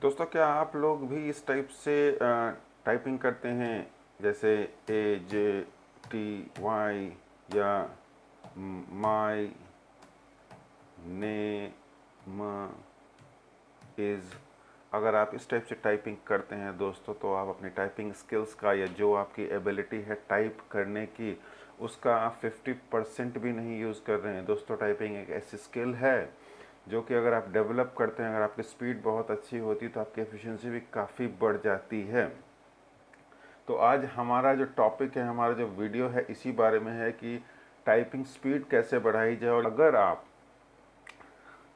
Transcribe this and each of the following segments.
दोस्तों, क्या आप लोग भी इस टाइप से टाइपिंग करते हैं? जैसे AJTY या माई नेम इज़। अगर आप इस टाइप से टाइपिंग करते हैं दोस्तों, तो आप अपनी टाइपिंग स्किल्स का या जो आपकी एबिलिटी है टाइप करने की, उसका आप 50% भी नहीं यूज़ कर रहे हैं। दोस्तों, टाइपिंग एक ऐसी स्किल है जो कि अगर आप डेवलप करते हैं, अगर आपकी स्पीड बहुत अच्छी होती है तो आपकी एफिशिएंसी भी काफ़ी बढ़ जाती है। तो आज हमारा जो टॉपिक है, हमारा जो वीडियो है, इसी बारे में है कि टाइपिंग स्पीड कैसे बढ़ाई जाए। और अगर आप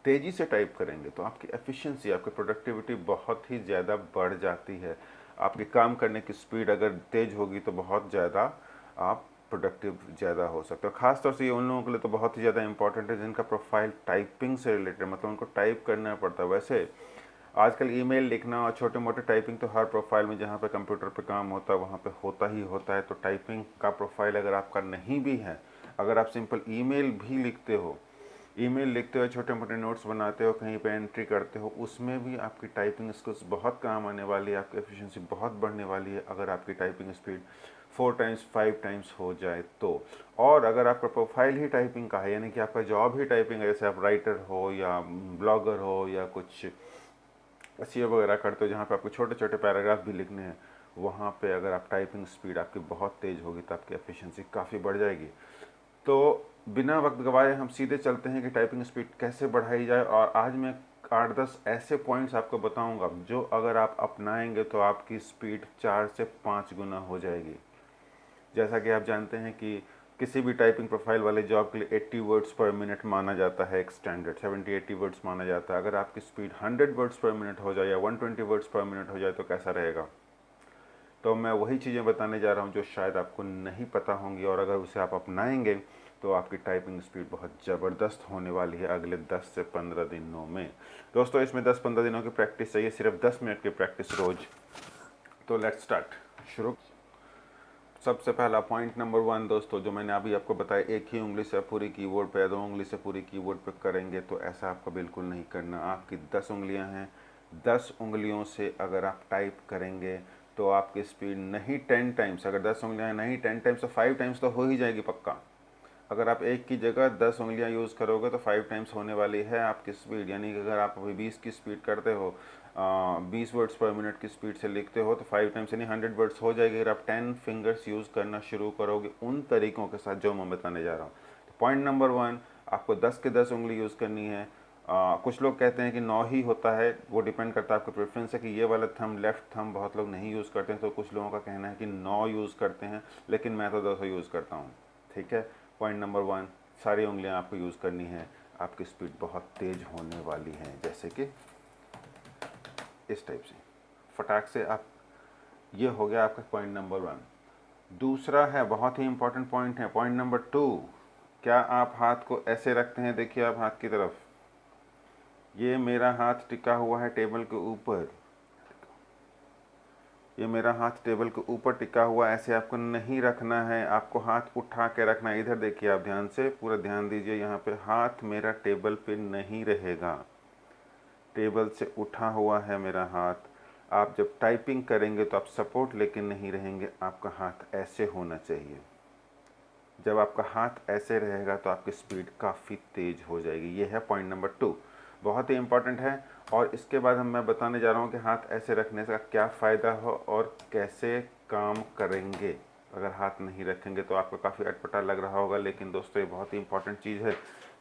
तेज़ी से टाइप करेंगे तो आपकी एफिशिएंसी, आपकी प्रोडक्टिविटी बहुत ही ज़्यादा बढ़ जाती है। आपके काम करने की स्पीड अगर तेज़ होगी तो बहुत ज़्यादा आप प्रोडक्टिव ज़्यादा हो सकते हो। ख़ास तौर से ये उन लोगों के लिए तो बहुत ही ज़्यादा इंपॉर्टेंट है जिनका प्रोफाइल टाइपिंग से रिलेटेड, मतलब उनको टाइप करना पड़ता है। वैसे आजकल ईमेल लिखना और छोटे मोटे टाइपिंग तो हर प्रोफाइल में जहाँ पे कंप्यूटर पे काम होता है वहाँ पे होता ही होता है। तो टाइपिंग का प्रोफाइल अगर आपका नहीं भी है, अगर आप सिंपल ईमेल भी लिखते हो, ईमेल लिखते हो, छोटे मोटे नोट्स बनाते हो, कहीं पे एंट्री करते हो, उसमें भी आपकी टाइपिंग स्किल्स बहुत काम आने वाली है। आपकी एफिशिएंसी बहुत बढ़ने वाली है अगर आपकी टाइपिंग स्पीड 4 टाइम्स 5 टाइम्स हो जाए तो। और अगर आपका प्रोफाइल ही टाइपिंग का है, यानी कि आपका जॉब ही टाइपिंग है, जैसे आप राइटर हो या ब्लॉगर हो या कुछ एसईओ वगैरह करते हो जहाँ पे आपको छोटे छोटे पैराग्राफ भी लिखने हैं, वहाँ पे अगर आप टाइपिंग स्पीड आपकी बहुत तेज़ होगी तो आपकी एफिशिएंसी काफ़ी बढ़ जाएगी। तो बिना वक्त गवाए हम सीधे चलते हैं कि टाइपिंग स्पीड कैसे बढ़ाई जाए। और आज मैं 8-10 ऐसे पॉइंट्स आपको बताऊंगा जो अगर आप अपनाएंगे तो आपकी स्पीड 4 से 5 गुना हो जाएगी। जैसा कि आप जानते हैं कि किसी भी टाइपिंग प्रोफाइल वाले जॉब के लिए 80 वर्ड्स पर मिनट माना जाता है, एक स्टैंडर्ड 70-80 वर्ड्स माना जाता है। अगर आपकी स्पीड 100 वर्ड्स पर मिनट हो जाए या 120 वर्ड्स पर मिनट हो जाए तो कैसा रहेगा? तो मैं वही चीज़ें बताने जा रहा हूँ जो शायद आपको नहीं पता होंगी, और अगर उसे आप अपनाएंगे तो आपकी टाइपिंग स्पीड बहुत ज़बरदस्त होने वाली है अगले 10 से 15 दिनों में। दोस्तों, इसमें 10-15 दिनों की प्रैक्टिस चाहिए, सिर्फ 10 मिनट की प्रैक्टिस रोज़। तो लेट्स स्टार्ट, शुरू। सबसे पहला पॉइंट नंबर 1 दोस्तों, जो मैंने अभी आपको बताया, एक ही उंगली से पूरी कीबोर्ड पे या 2 उंगली से पूरी कीबोर्ड पे करेंगे, तो ऐसा आपको बिल्कुल नहीं करना। आपकी 10 उंगलियां हैं, 10 उंगलियों से अगर आप टाइप करेंगे तो आपकी स्पीड नहीं 10 टाइम्स, अगर 10 उंगलियां हैं नहीं 10 टाइम्स तो 5 टाइम्स तो हो ही जाएगी पक्का। अगर आप एक की जगह 10 उंगलियां यूज़ करोगे तो 5 टाइम्स होने वाली है आपकी स्पीड। यानी कि अगर आप अभी 20 की स्पीड करते हो, 20 वर्ड्स पर मिनट की स्पीड से लिखते हो, तो 5 टाइम्स यानी 100 वर्ड्स हो जाएगी अगर आप 10 फिंगर्स यूज़ करना शुरू करोगे उन तरीक़ों के साथ जो मैं बताने जा रहा हूँ। तो पॉइंट नंबर 1, आपको 10 के 10 उंगली यूज़ करनी है। कुछ लोग कहते हैं कि 9 ही होता है, वो डिपेंड करता है आपके प्रेफरेंस है कि ये वाला थंब, लेफ्ट थंब बहुत लोग नहीं यूज़ करते हैं, तो कुछ लोगों का कहना है कि 9 यूज़ करते हैं, लेकिन मैं तो 200 यूज़ करता हूँ। ठीक है। पॉइंट नंबर 1, सारी उंगलियां आपको यूज़ करनी है, आपकी स्पीड बहुत तेज़ होने वाली है। जैसे कि इस टाइप से फटाक से आप, ये हो गया आपका पॉइंट नंबर 1। दूसरा है, बहुत ही इंपॉर्टेंट पॉइंट है, पॉइंट नंबर 2। क्या आप हाथ को ऐसे रखते हैं? देखिए आप हाथ की तरफ, ये मेरा हाथ टिका हुआ है टेबल के ऊपर, ये मेरा हाथ टेबल के ऊपर टिका हुआ, ऐसे आपको नहीं रखना है, आपको हाथ उठा के रखना है। इधर देखिए, आप ध्यान से पूरा ध्यान दीजिए, यहाँ पे हाथ मेरा टेबल पे नहीं रहेगा, टेबल से उठा हुआ है मेरा हाथ। आप जब टाइपिंग करेंगे तो आप सपोर्ट लेके नहीं रहेंगे, आपका हाथ ऐसे होना चाहिए। जब आपका हाथ ऐसे रहेगा तो आपकी स्पीड काफ़ी तेज़ हो जाएगी। ये है पॉइंट नंबर 2, बहुत ही इंपॉर्टेंट है। और इसके बाद मैं बताने जा रहा हूँ कि हाथ ऐसे रखने से क्या फ़ायदा हो और कैसे काम करेंगे। अगर हाथ नहीं रखेंगे तो आपको काफ़ी अटपटा लग रहा होगा, लेकिन दोस्तों ये बहुत ही इंपॉर्टेंट चीज़ है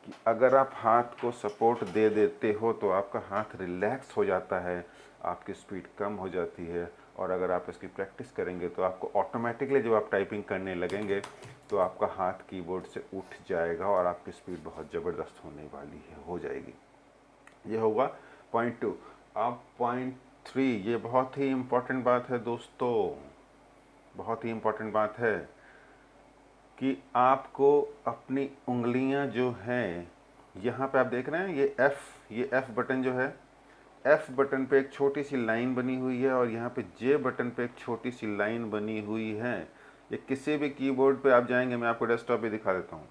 कि अगर आप हाथ को सपोर्ट दे देते हो तो आपका हाथ रिलैक्स हो जाता है, आपकी स्पीड कम हो जाती है। और अगर आप इसकी प्रैक्टिस करेंगे तो आपको ऑटोमेटिकली जब आप टाइपिंग करने लगेंगे तो आपका हाथ कीबोर्ड से उठ जाएगा और आपकी स्पीड बहुत ज़बरदस्त होने वाली है, हो जाएगी। ये होगा पॉइंट 2। अब पॉइंट 3, ये बहुत ही इम्पोर्टेंट बात है दोस्तों, बहुत ही इम्पोर्टेंट बात है कि आपको अपनी उंगलियां जो हैं, यहाँ पे आप देख रहे हैं ये एफ़ बटन जो है, एफ़ बटन पे एक छोटी सी लाइन बनी हुई है और यहाँ पे जे बटन पे एक छोटी सी लाइन बनी हुई है। ये किसी भी कीबोर्ड पे आप जाएंगे, मैं आपको डेस्कटॉप पे दिखा देता हूँ,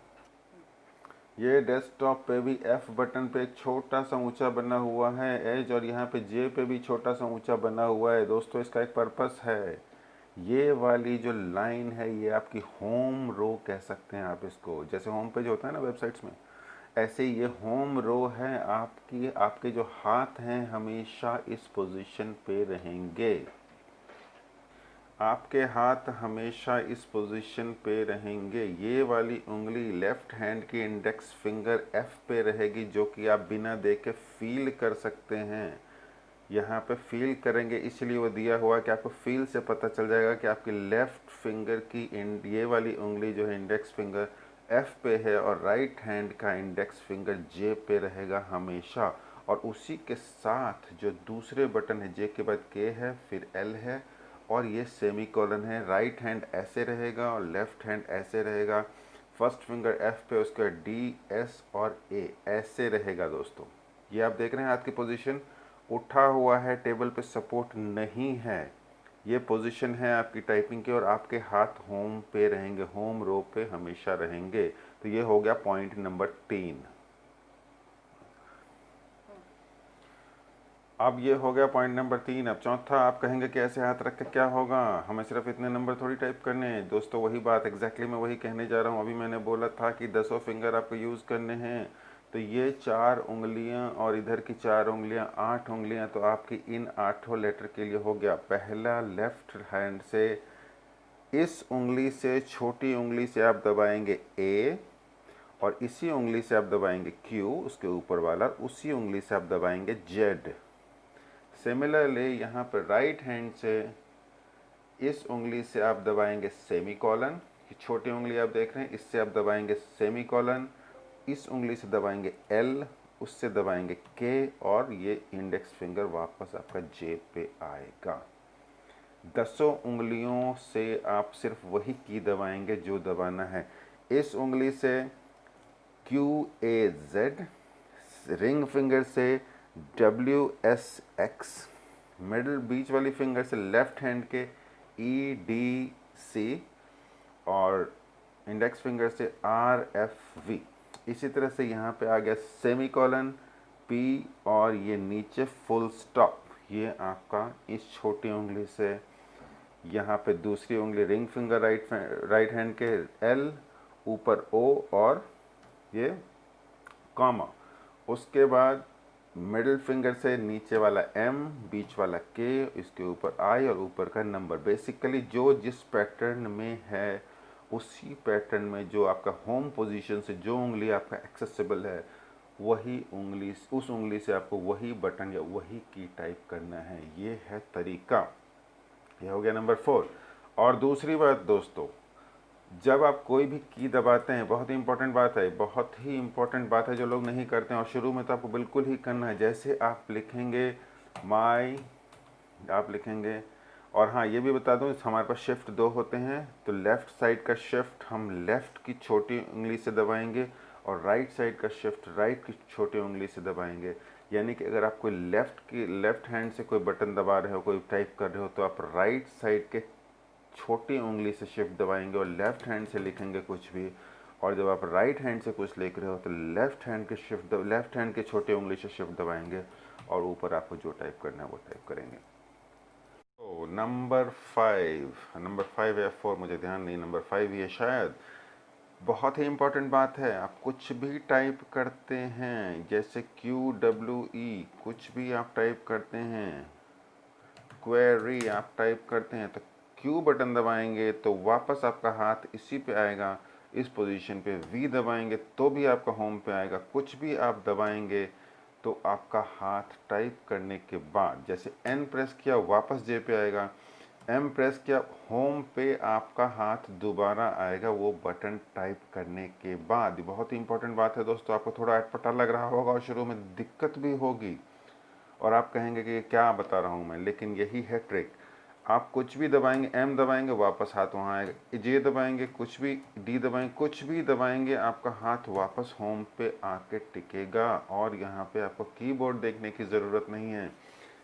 ये डेस्कटॉप पे भी F बटन पे एक छोटा सा ऊंचा बना हुआ है एज, और यहाँ पे J पे भी छोटा सा ऊंचा बना हुआ है। दोस्तों इसका एक पर्पस है। ये वाली जो लाइन है ये आपकी होम रो कह सकते हैं आप इसको। जैसे होम पेज होता है ना वेबसाइट्स में, ऐसे ही ये होम रो है आपकी। आपके जो हाथ हैं हमेशा इस पोजीशन पे रहेंगे। आपके हाथ हमेशा इस पोजीशन पे रहेंगे। ये वाली उंगली लेफ्ट हैंड की इंडेक्स फिंगर F पे रहेगी, जो कि आप बिना देखे फील कर सकते हैं। यहाँ पे फील करेंगे इसलिए वो दिया हुआ है कि आपको फील से पता चल जाएगा कि आपकी लेफ्ट फिंगर की ये वाली उंगली जो है इंडेक्स फिंगर F पे है, और राइट हैंड का इंडेक्स फिंगर J पे रहेगा हमेशा। और उसी के साथ जो दूसरे बटन है, J के बाद K है, फिर L है, और ये सेमी कॉलन है। राइट हैंड ऐसे रहेगा और लेफ्ट हैंड ऐसे रहेगा। फर्स्ट फिंगर F पे, उसका D, S और A ऐसे रहेगा दोस्तों। ये आप देख रहे हैं हाथ की पोजीशन उठा हुआ है, टेबल पे सपोर्ट नहीं है। ये पोजीशन है आपकी टाइपिंग की, और आपके हाथ होम पे रहेंगे, होम रो पे हमेशा रहेंगे। तो ये हो गया पॉइंट नंबर 3। अब ये हो गया पॉइंट नंबर 3। अब चौथा आप कहेंगे कि ऐसे हाथ रख के क्या होगा, हमें सिर्फ इतने नंबर थोड़ी टाइप करने हैं। दोस्तों वही बात एग्जैक्टली मैं वही कहने जा रहा हूँ। अभी मैंने बोला था कि 10 फिंगर आपको यूज़ करने हैं, तो ये 4 उंगलियाँ और इधर की 4 उंगलियाँ, 8 उंगलियाँ, तो आपकी इन 8 लेटर के लिए हो गया। पहला लेफ्ट हैंड से इस उंगली से, छोटी उंगली से आप दबाएंगे A, और इसी उंगली से आप दबाएंगे Q, उसके ऊपर वाला, उसी उंगली से आप दबाएंगे Z। सिमिलरली यहाँ पर राइट हैंड से इस उंगली से आप दबाएंगे सेमी कॉलन, छोटी उंगली आप देख रहे हैं, इससे आप दबाएंगे सेमी कॉलन, इस उंगली से दबाएंगे L, उससे दबाएंगे K, और ये इंडेक्स फिंगर वापस आपका J पे आएगा। 10 उंगलियों से आप सिर्फ वही की दबाएंगे जो दबाना है। इस उंगली से QAZ, रिंग फिंगर से WSX, मिडिल बीच वाली फिंगर से लेफ्ट हैंड के EDC, और इंडेक्स फिंगर से RFV। इसी तरह से यहाँ पे आ गया सेमी कॉलन P, और ये नीचे फुल स्टॉप। ये आपका इस छोटी उंगली से, यहाँ पे दूसरी उंगली रिंग फिंगर राइट हैंड के L, ऊपर O, और ये कॉमा। उसके बाद मिडिल फिंगर से नीचे वाला M, बीच वाला K, इसके ऊपर I, और ऊपर का नंबर। बेसिकली जो जिस पैटर्न में है उसी पैटर्न में जो आपका होम पोजीशन से जो उंगली आपका एक्सेसिबल है, वही उंगली, उस उंगली से आपको वही बटन या वही की टाइप करना है। ये है तरीका। ये हो गया नंबर 4। और दूसरी बात दोस्तों, जब आप कोई भी की दबाते हैं, बहुत ही इंपॉर्टेंट बात है, बहुत ही इंपॉर्टेंट बात है जो लोग नहीं करते हैं, और शुरू में तो आपको बिल्कुल ही करना है। जैसे आप लिखेंगे माई, आप लिखेंगे, और हाँ ये भी बता दूं हमारे पास शिफ्ट 2 होते हैं, तो लेफ़्ट साइड का शिफ्ट हम लेफ़्ट की छोटी उंगली से दबाएंगे, और राइट साइड का शिफ्ट राइट की छोटी उंगली से दबाएंगे। यानी कि अगर आप कोई लेफ़्ट हैंड से कोई बटन दबा रहे हो, कोई टाइप कर रहे हो, तो आप राइट साइड के छोटी उंगली से शिफ्ट दबाएंगे और लेफ़्ट हैंड से लिखेंगे कुछ भी। और जब आप राइट हैंड से कुछ लिख रहे हो तो लेफ़्ट हैंड के छोटे उंगली से शिफ्ट दबाएंगे, और ऊपर आपको जो टाइप करना है वो टाइप करेंगे। तो नंबर 5 या 4 मुझे ध्यान नहीं, नंबर 5 ये शायद बहुत ही इंपॉर्टेंट बात है। आप कुछ भी टाइप करते हैं, जैसे QWE, कुछ भी आप टाइप करते हैं, क्वेरी आप टाइप करते हैं, तो क्यू बटन दबाएंगे तो वापस आपका हाथ इसी पे आएगा, इस पोजीशन पे। वी दबाएंगे तो भी आपका होम पे आएगा। कुछ भी आप दबाएंगे तो आपका हाथ टाइप करने के बाद, जैसे एन प्रेस किया वापस जे पे आएगा, एम प्रेस किया होम पे आपका हाथ दोबारा आएगा, वो बटन टाइप करने के बाद। बहुत ही इंपॉर्टेंट बात है दोस्तों। आपको थोड़ा अटपटा लग रहा होगा और शुरू में दिक्कत भी होगी, और आप कहेंगे कि क्या बता रहा हूँ मैं, लेकिन यही है ट्रिक। आप कुछ भी दबाएंगे, एम दबाएंगे वापस हाथ वहाँ आएगा, जे दबाएंगे, कुछ भी डी दबाएंगे, कुछ भी दबाएंगे, आपका हाथ वापस होम पे आके टिकेगा। और यहाँ पे आपको कीबोर्ड देखने की ज़रूरत नहीं है।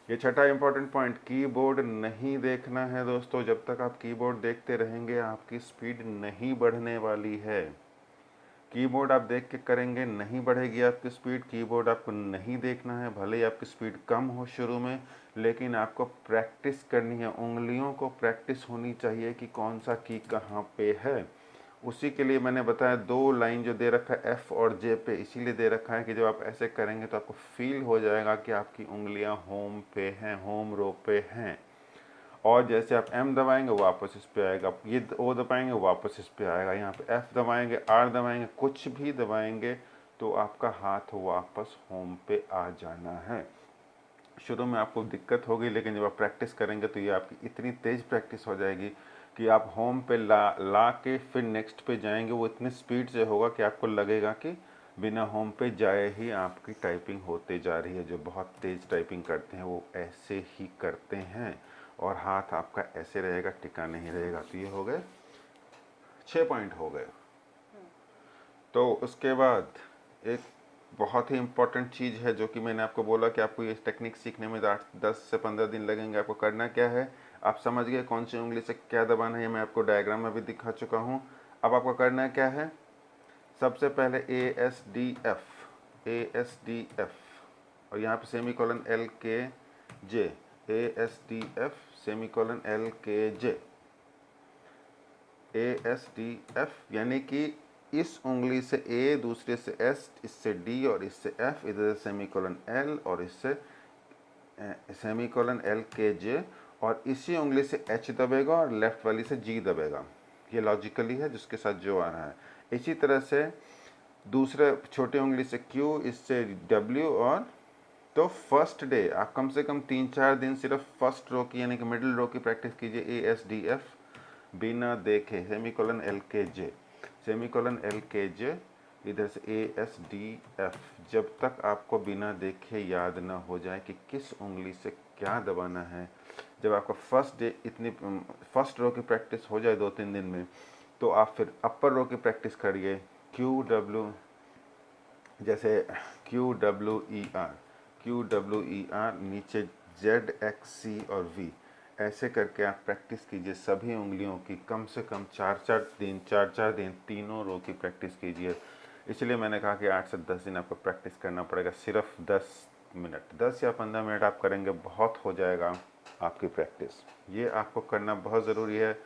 ये छठा इंपॉर्टेंट पॉइंट, कीबोर्ड नहीं देखना है दोस्तों। जब तक आप कीबोर्ड देखते रहेंगे आपकी स्पीड नहीं बढ़ने वाली है। कीबोर्ड आप देख के करेंगे नहीं बढ़ेगी आपकी स्पीड, कीबोर्ड आपको नहीं देखना है, भले ही आपकी स्पीड कम हो शुरू में, लेकिन आपको प्रैक्टिस करनी है, उंगलियों को प्रैक्टिस होनी चाहिए कि कौन सा की कहाँ पे है। उसी के लिए मैंने बताया 2 लाइन जो दे रखा है F और J पे, इसीलिए दे रखा है कि जब आप ऐसे करेंगे तो आपको फील हो जाएगा कि आपकी उंगलियां होम पे हैं, होम रो पे हैं। और जैसे आप M दबाएंगे वापस इस पे आएगा, ये O दबाएंगे वापस इस पे आएगा, यहाँ पे F दबाएंगे, R दबाएंगे, कुछ भी दबाएंगे तो आपका हाथ वापस होम पे आ जाना है। शुरू में आपको दिक्कत होगी, लेकिन जब आप प्रैक्टिस करेंगे तो ये आपकी इतनी तेज़ प्रैक्टिस हो जाएगी कि आप होम पे ला के फिर नेक्स्ट पे जाएंगे, वो इतनी स्पीड से होगा कि आपको लगेगा कि बिना होम पे जाए ही आपकी टाइपिंग होते जा रही है। जो बहुत तेज़ टाइपिंग करते हैं वो ऐसे ही करते हैं और हाथ आपका ऐसे रहेगा, टिका नहीं रहेगा। तो ये हो गए 6 पॉइंट हो गए। तो उसके बाद एक बहुत ही इम्पोर्टेंट चीज़ है जो कि मैंने आपको बोला कि आपको ये टेक्निक सीखने में 10 से 15 दिन लगेंगे। आपको करना क्या है, आप समझ गए कौन सी उंगली से क्या दबाना है, ये मैं आपको डायग्राम में भी दिखा चुका हूँ। अब आपको करना क्या है, सबसे पहले ASDF और यहाँ पे semi colon LKJ, ASDF semi colon LKJ, ASDF, यानी कि इस उंगली से A, दूसरे से S, इससे D और इससे F, इधर से सेमीकोलन L और इससे सेमीकोलन LKJ, और इसी उंगली से H दबेगा और लेफ्ट वाली से G दबेगा। ये लॉजिकली है जिसके साथ जो आ रहा है। इसी तरह से दूसरे छोटी उंगली से Q, इससे W, और तो फर्स्ट डे आप कम से कम 3-4 दिन सिर्फ फर्स्ट रो की यानी कि मिडिल रो की प्रैक्टिस कीजिए, ASDF बिना देखे, सेमीकोलन LKJ, सेमीकोलन LKJ, इधर से ASDF, जब तक आपको बिना देखे याद ना हो जाए कि किस उंगली से क्या दबाना है। जब आपका फर्स्ट डे इतनी फर्स्ट रो की प्रैक्टिस हो जाए 2-3 दिन में, तो आप फिर अपर रो की प्रैक्टिस करिए, QW, जैसे QWER, QWER, नीचे ZXC और V, ऐसे करके आप प्रैक्टिस कीजिए सभी उंगलियों की, कम से कम 4-4 दिन तीनों रो की प्रैक्टिस कीजिए। इसलिए मैंने कहा कि 8 से 10 दिन आपको प्रैक्टिस करना पड़ेगा। सिर्फ 10 मिनट, 10 या 15 मिनट आप करेंगे, बहुत हो जाएगा आपकी प्रैक्टिस। ये आपको करना बहुत ज़रूरी है।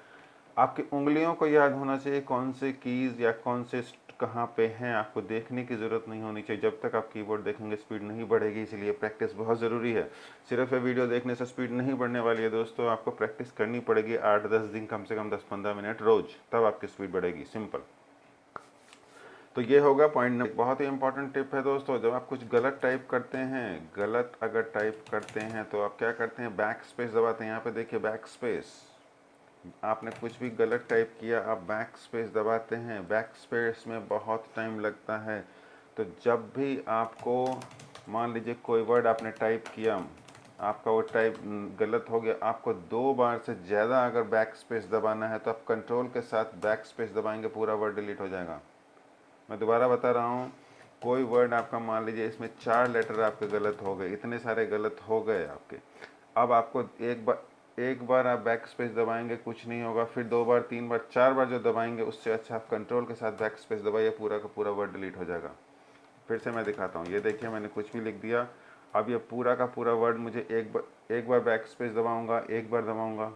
आपकी उंगलियों को याद होना चाहिए कौन से कीज़ या कौन से कहाँ पे हैं, आपको देखने की ज़रूरत नहीं होनी चाहिए। जब तक आप कीबोर्ड देखेंगे स्पीड नहीं बढ़ेगी, इसलिए प्रैक्टिस बहुत ज़रूरी है। सिर्फ ये वीडियो देखने से स्पीड नहीं बढ़ने वाली है दोस्तों, आपको प्रैक्टिस करनी पड़ेगी 8-10 दिन, कम से कम 10-15 मिनट रोज़, तब आपकी स्पीड बढ़ेगी। सिंपल। तो ये होगा पॉइंट। बहुत ही इंपॉर्टेंट टिप है दोस्तों, जब आप कुछ गलत टाइप करते हैं, गलत अगर टाइप करते हैं तो आप क्या करते हैं, बैक स्पेस दबाते हैं। यहाँ पे देखिए बैक स्पेस, आपने कुछ भी गलत टाइप किया, आप बैक स्पेस दबाते हैं, बैक स्पेस में बहुत टाइम लगता है। तो जब भी आपको मान लीजिए कोई वर्ड आपने टाइप किया, आपका वो टाइप गलत हो गया, आपको 2 बार से ज़्यादा अगर बैक स्पेस दबाना है तो आप कंट्रोल के साथ बैक स्पेस दबाएंगे, पूरा वर्ड डिलीट हो जाएगा। मैं दोबारा बता रहा हूँ, कोई वर्ड आपका मान लीजिए इसमें 4 लेटर आपके गलत हो गए, इतने सारे गलत हो गए आपके, अब आपको एक बार आप बैक स्पेस दबाएंगे कुछ नहीं होगा, फिर 2 बार 3 बार 4 बार जो दबाएंगे उससे अच्छा आप कंट्रोल के साथ बैक स्पेस दबाइए, पूरा का पूरा वर्ड डिलीट हो जाएगा। फिर से मैं दिखाता हूँ, ये देखिए मैंने कुछ भी लिख दिया, अब ये पूरा का पूरा वर्ड मुझे एक बार बैक स्पेस दबाऊंगा, एक बार दबाऊंगा,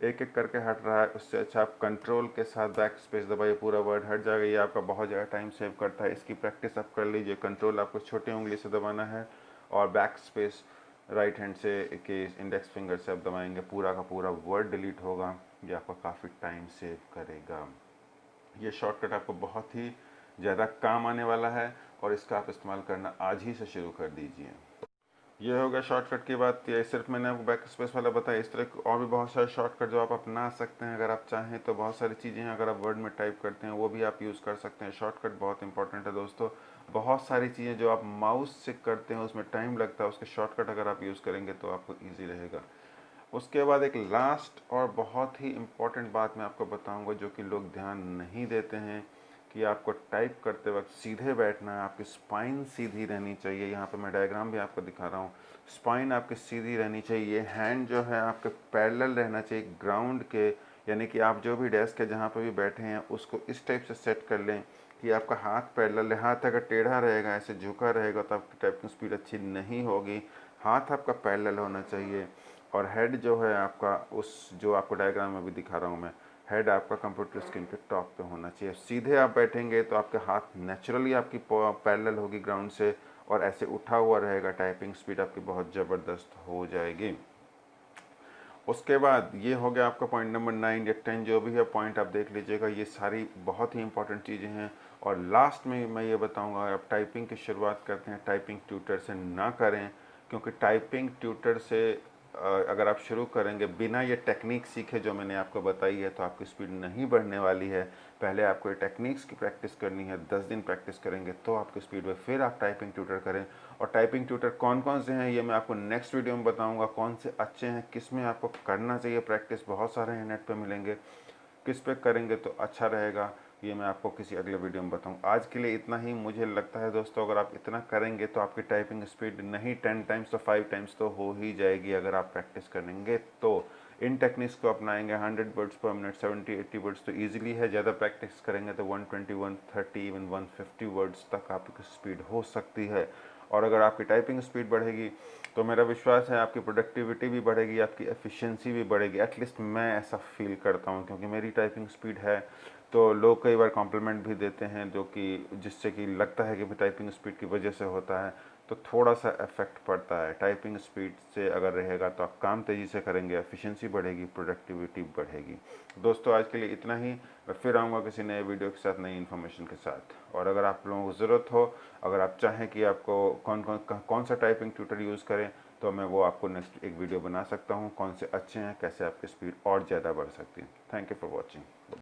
एक एक करके हट रहा है, उससे अच्छा आप कंट्रोल के साथ बैक स्पेस दबाइए, पूरा वर्ड हट जाएगा। ये आपका बहुत ज़्यादा टाइम सेव करता है, इसकी प्रैक्टिस आप कर लीजिए। कंट्रोल आपको छोटी उंगली से दबाना है और बैक स्पेस राइट हैंड से के इंडेक्स फिंगर से आप दबाएंगे, पूरा का पूरा वर्ड डिलीट होगा। ये आपका काफ़ी टाइम सेव करेगा। ये शॉर्टकट आपको बहुत ही ज़्यादा काम आने वाला है और इसका आप इस्तेमाल करना आज ही से शुरू कर दीजिए। ये हो गया शॉर्टकट की बात। ये सिर्फ मैंने आपको बैक स्पेस वाला बताया, इस तरह और भी बहुत सारे शॉर्टकट जो आप अपना सकते हैं अगर आप चाहें तो। बहुत सारी चीज़ें हैं, अगर आप वर्ड में टाइप करते हैं वो भी आप यूज़ कर सकते हैं। शॉर्टकट बहुत इंपॉर्टेंट है दोस्तों। बहुत सारी चीज़ें जो आप माउस से करते हैं उसमें टाइम लगता है, उसके शॉर्टकट अगर आप यूज़ करेंगे तो आपको ईजी रहेगा। उसके बाद एक लास्ट और बहुत ही इम्पॉर्टेंट बात मैं आपको बताऊंगा जो कि लोग ध्यान नहीं देते हैं, कि आपको टाइप करते वक्त सीधे बैठना है, आपकी स्पाइन सीधी रहनी चाहिए। यहाँ पे मैं डायग्राम भी आपको दिखा रहा हूँ, स्पाइन आपकी सीधी रहनी चाहिए। हैंड जो है आपके पैरेलल रहना चाहिए ग्राउंड के, यानी कि आप जो भी डेस्क है जहाँ पे भी बैठे हैं उसको इस टाइप से सेट कर लें कि आपका हाथ पैरेलल है, हाथ अगर टेढ़ा रहेगा, ऐसे झुका रहेगा, तो आपकी टाइपिंग स्पीड अच्छी नहीं होगी। हाथ आपका पैरेलल होना चाहिए, और हेड जो है आपका, उस जो आपको डायग्राम में भी दिखा रहा हूँ मैं, हेड आपका कंप्यूटर स्क्रीन के टॉप पे होना चाहिए। सीधे आप बैठेंगे तो आपके हाथ नेचुरली आपकी पैरेलल होगी ग्राउंड से, और ऐसे उठा हुआ रहेगा, टाइपिंग स्पीड आपकी बहुत ज़बरदस्त हो जाएगी। उसके बाद ये हो गया आपका पॉइंट नंबर 9 या 10, जो भी है पॉइंट आप देख लीजिएगा, ये सारी बहुत ही इंपॉर्टेंट चीज़ें हैं। और लास्ट में मैं ये बताऊंगा, आप टाइपिंग की शुरुआत करते हैं टाइपिंग ट्यूटर से ना करें, क्योंकि टाइपिंग ट्यूटर से अगर आप शुरू करेंगे बिना ये टेक्निक सीखे जो मैंने आपको बताई है, तो आपकी स्पीड नहीं बढ़ने वाली है। पहले आपको ये टेक्निक्स की प्रैक्टिस करनी है, 10 दिन प्रैक्टिस करेंगे तो आपकी स्पीड में, फिर आप टाइपिंग ट्यूटर करें। और टाइपिंग ट्यूटर कौन कौन से हैं ये मैं आपको नेक्स्ट वीडियो में बताऊंगा, कौन से अच्छे हैं, किस में आपको करना चाहिए प्रैक्टिस, बहुत सारे हैं नेट पे मिलेंगे, किस पे करेंगे तो अच्छा रहेगा, ये मैं आपको किसी अगले वीडियो में बताऊँ। आज के लिए इतना ही। मुझे लगता है दोस्तों, अगर आप इतना करेंगे तो आपकी टाइपिंग स्पीड नहीं 10 टाइम्स तो 5 टाइम्स तो हो ही जाएगी, अगर आप प्रैक्टिस करेंगे तो। इन टेक्निक्स को अपनाएंगे, 100 वर्ड्स पर मिनट, 70-80 वर्ड्स तो ईजिली है। ज़्यादा प्रैक्टिस करेंगे तो 120, 130, इवन 150 वर्ड्स तक आपकी स्पीड हो सकती है। और अगर आपकी टाइपिंग स्पीड बढ़ेगी तो मेरा विश्वास है आपकी प्रोडक्टिविटी भी बढ़ेगी, आपकी एफिशिएंसी भी बढ़ेगी। एटलीस्ट मैं ऐसा फील करता हूँ, क्योंकि मेरी टाइपिंग स्पीड है। तो लोग कई बार कॉम्प्लीमेंट भी देते हैं, जो कि जिससे कि लगता है कि टाइपिंग स्पीड की वजह से होता है, तो थोड़ा सा इफेक्ट पड़ता है। टाइपिंग स्पीड से अगर रहेगा तो आप काम तेज़ी से करेंगे, एफिशिएंसी बढ़ेगी, प्रोडक्टिविटी बढ़ेगी। दोस्तों आज के लिए इतना ही। मैं फिर आऊँगा किसी नए वीडियो के साथ, नई इन्फॉर्मेशन के साथ। और अगर आप लोगों को ज़रूरत हो, अगर आप चाहें कि आपको कौन सा टाइपिंग ट्यूटर यूज़ करें, तो मैं वो आपको नेक्स्ट एक वीडियो बना सकता हूँ, कौन से अच्छे हैं, कैसे आपकी स्पीड और ज़्यादा बढ़ सकती है। Thank you for watching.